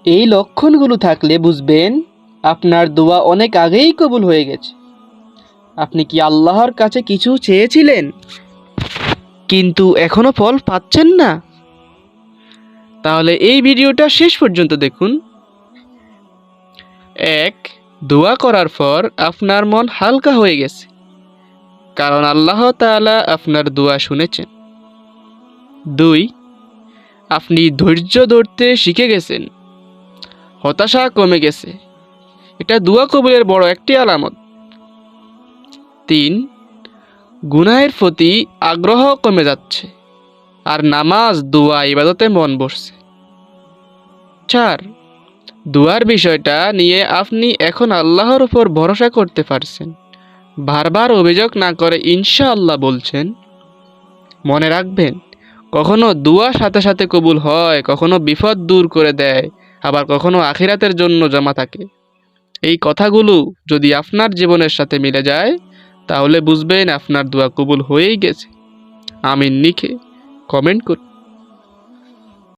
এই লক্ষণগুলো থাকলে বুঝবেন আপনার দোয়া অনেক আগেই কবুল হয়ে গেছে। আপনি কি আল্লাহর কাছে কিছু চেয়েছিলেন কিন্তু এখনো ফল পাচ্ছেন না? তাহলে এই ভিডিওটা শেষ পর্যন্ত দেখুন। 1. দোয়া করার পর আপনার মন হালকা হয়ে গেছে, কারণ আল্লাহ তাআলা আপনার দোয়া শুনেছেন। 2. আপনি ধৈর্য ধরতে শিখে গেছেন, হতাশা কমে গেছে, এটা দোয়া কবুলের বড় একটি আলামত। 3. গুনাহের প্রতি আগ্রহ কমে যাচ্ছে, আর নামাজ, দোয়া, ইবাদতে মন বসছে। 4. দোয়ার বিষয়টা নিয়ে আপনি এখন আল্লাহর উপর ভরসা করতে পারছেন, বারবার অভিযোগ না করে ইনশাআল্লাহ বলছেন। মনে রাখবেন, কখনো দোয়া সাথে সাথে কবুল হয়, কখনো বিপদ দূর করে দেয়, আবার কখনো আখিরাতের জন্য জমা থাকে। এই কথাগুলো যদি আপনার জীবনের সাথে মিলে যায়, তাহলে বুঝবেন আপনার দোয়া কবুল হয়েই গেছে। আমিন লিখে কমেন্ট করুন।